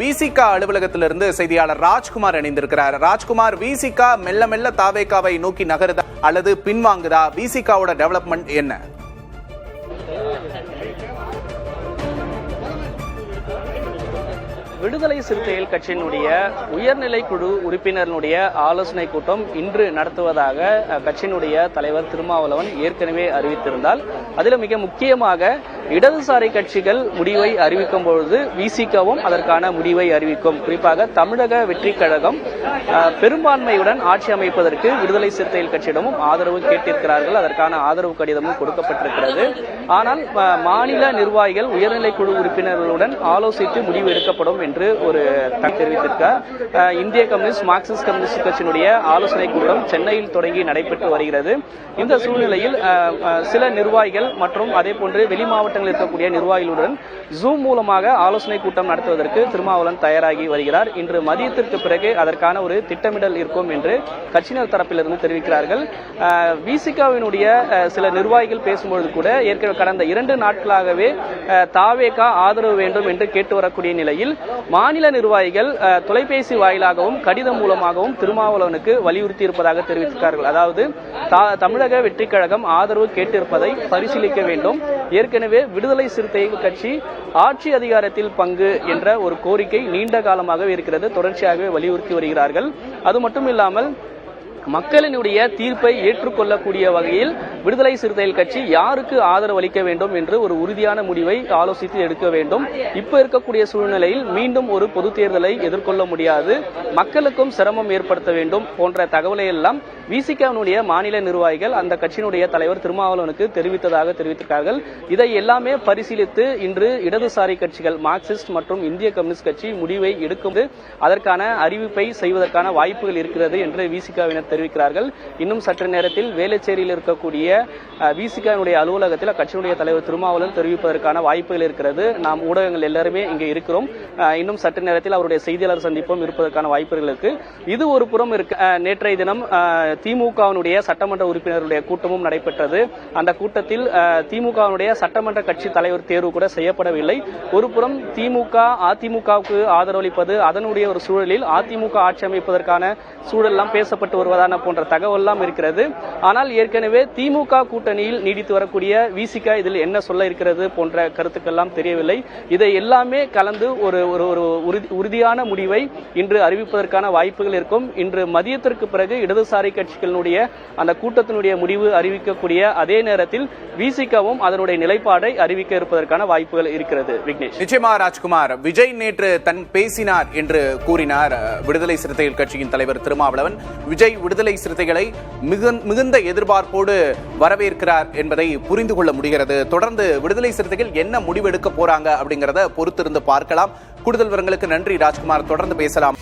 விசிகா அலுவலகத்திலிருந்து செய்தியாளர் ராஜ்குமார் இணைந்திருக்கிறார். ராஜ்குமார், விசிகா மெல்ல மெல்ல தாவேகாவை நோக்கி நகருதா அல்லது பின்வாங்குதா? விசிகாவோட டெவலப்மெண்ட் என்ன? விடுதலை சிறுத்தைகள் கட்சியினுடைய உயர்நிலை குழு உறுப்பினர்களுடைய ஆலோசனை கூட்டம் இன்று நடத்துவதாக கட்சியினுடைய தலைவர் திருமாவளவன் ஏற்கனவே அறிவித்திருந்தால், அதில் மிக முக்கியமாக இடதுசாரி கட்சிகள் முடிவை அறிவிக்கும் பொழுது விசிகாவும் அதற்கான முடிவை அறிவிக்கும். குறிப்பாக தமிழக வெற்றி கழகம் பெரும்பான்மையுடன் ஆட்சி அமைப்பதற்கு விடுதலை சிறுத்தைகள் கட்சியிடமும் ஆதரவு கேட்டிருக்கிறார்கள். அதற்கான ஆதரவு கடிதமும் கொடுக்கப்பட்டிருக்கிறது. ஆனால் மாநில நிர்வாகிகள் உயர்நிலை குழு உறுப்பினர்களுடன் ஆலோசித்து முடிவு எடுக்கப்படும் என்று ஒரு தெரிவித்திருக்கார். இந்திய கம்யூனிஸ்ட் மார்க்சிஸ்ட் கம்யூனிஸ்ட் கட்சியினுடைய ஆலோசனை கூட்டம் சென்னையில் தொடங்கி நடைபெற்று வருகிறது. இந்த சூழ்நிலையில் சில நிர்வாகிகள் மற்றும் அதே போன்று வெளி மாவட்டங்களில் இருக்கக்கூடிய நிர்வாகிகளுடன் ஜூம் மூலமாக ஆலோசனை கூட்டம் நடத்துவதற்கு திருமாவளவன் தயாராகி வருகிறார். இன்று மதியத்திற்கு பிறகு அதற்கான ஒரு திட்டமிடல் இருக்கும் என்று கட்சியினர் தரப்பிலிருந்து தெரிவிக்கிறார்கள். விசிகாவினுடைய சில நிர்வாகிகள் பேசும்பொழுது கூட ஏற்கனவே கடந்த 2 நாட்களாகவே தாவேகா ஆதரவு வேண்டும் என்று கேட்டு வரக்கூடிய நிலையில் மாநில நிர்வாகிகள் தொலைபேசி வாயிலாகவும் கடிதம் மூலமாகவும் திருமாவளவனுக்கு வலியுறுத்தி இருப்பதாக தெரிவித்திருக்கிறார்கள். அதாவது தமிழக வெற்றி கழகம் ஆதரவு கேட்டிருப்பதை பரிசீலிக்க வேண்டும். ஏற்கனவே விடுதலை சிறுத்தைகள் கட்சி ஆட்சி அதிகாரத்தில் பங்கு என்ற ஒரு கோரிக்கை நீண்ட காலமாக இருக்கிறது. தொடர்ச்சியாகவே வலியுறுத்தி வருகிறார்கள். அது மட்டும் இல்லாமல் மக்களினுடைய தீர்ப்பை ஏற்றுக்கொள்ளக்கூடிய வகையில் விடுதலை சிறுத்தைகள் கட்சி யாருக்கு ஆதரவு அளிக்க வேண்டும் என்று ஒரு உறுதியான முடிவை ஆலோசித்து எடுக்க வேண்டும். இப்ப இருக்கக்கூடிய சூழ்நிலையில் மீண்டும் ஒரு பொது தேர்தலை எதிர்கொள்ள முடியாது, மக்களுக்கும் சிரமம் ஏற்படுத்த வேண்டும் போன்ற தகவலை எல்லாம் விசிகாவினுடைய மாநில நிர்வாகிகள் அந்த கட்சியினுடைய தலைவர் திருமாவளவனுக்கு தெரிவித்ததாக தெரிவித்திருக்கிறார்கள். இதை எல்லாமே பரிசீலித்து இன்று இடதுசாரி கட்சிகள் மார்க்சிஸ்ட் மற்றும் இந்திய கம்யூனிஸ்ட் கட்சி முடிவை எடுக்கும், அதற்கான அறிவிப்பை செய்வதற்கான வாய்ப்புகள் இருக்கிறது என்று விசிகாவினர் தெரிவிக்கிறார்கள். இன்னும் சற்று நேரத்தில் வேளச்சேரியில் இருக்கக்கூடிய விசிகாவினுடைய அலுவலகத்தில் அக்கட்சியினுடைய தலைவர் திருமாவளவன் தெரிவிப்பதற்கான வாய்ப்புகள் இருக்கிறது. நாம் ஊடகங்கள் எல்லாருமே இங்கே இருக்கிறோம். இன்னும் சற்று நேரத்தில் அவருடைய செய்தியாளர் சந்திப்பும் இருப்பதற்கான வாய்ப்புகள் இருக்கு. இது ஒரு புறம் இருக்கு. நேற்றைய தினம் திமுகவினுடைய சட்டமன்ற உறுப்பினர்களுடைய கூட்டமும் நடைபெற்றது. அந்த கூட்டத்தில் திமுகவினுடைய சட்டமன்ற கட்சி தலைவர் தேர்வு கூட செய்யப்படவில்லை. ஒரு புறம் திமுக அதிமுகவுக்கு ஆதரவளிப்பது, அதனுடைய ஒரு சூழலில் அதிமுக ஆட்சி அமைப்பதற்கான சூழல் எல்லாம் பேசப்பட்டு வருவதான போன்ற தகவல் எல்லாம் இருக்கிறது. ஆனால் ஏற்கனவே திமுக கூட்டணியில் நீடித்து வரக்கூடிய விசிகா இதில் என்ன சொல்ல இருக்கிறது போன்ற கருத்துக்கள் எல்லாம் தெரியவில்லை. இதை எல்லாமே கலந்து ஒரு உறுதியான முடிவை இன்று அறிவிப்பதற்கான வாய்ப்புகள் இருக்கும். இன்று மதியத்திற்கு பிறகு இடதுசாரி கட்சிகளுடைய அந்த கூட்டத்தினுடைய முடிவு அறிவிக்கக்கூடிய அதே நேரத்தில் விசிகாவும் அதனுடைய நிலைப்பாடை அறிவிக்க இருப்பதற்கான வாய்ப்புகள் இருக்கிறது. விக்னேஷ். நிச்சயமா ராஜ்குமார், விஜய் நேற்று தன் பேசினார் என்று கூறினார் விடுதலை சிறுத்தைகள் கட்சியின் தலைவர் திருமாவளவன். விஜய் விடுதலை சிறுத்தைகளை மிகுந்த எதிர்பார்ப்போடு வரவேற்கிறார் என்பதை புரிந்து கொள்ள முடிகிறது. தொடர்ந்து விடுதலை சிறுத்தைகள் என்ன முடிவெடுக்க போறாங்க அப்படிங்கறத பொறுத்திருந்து பார்க்கலாம். கூடுதல் விவரங்களுக்கு நன்றி ராஜ்குமார். தொடர்ந்து பேசலாம்.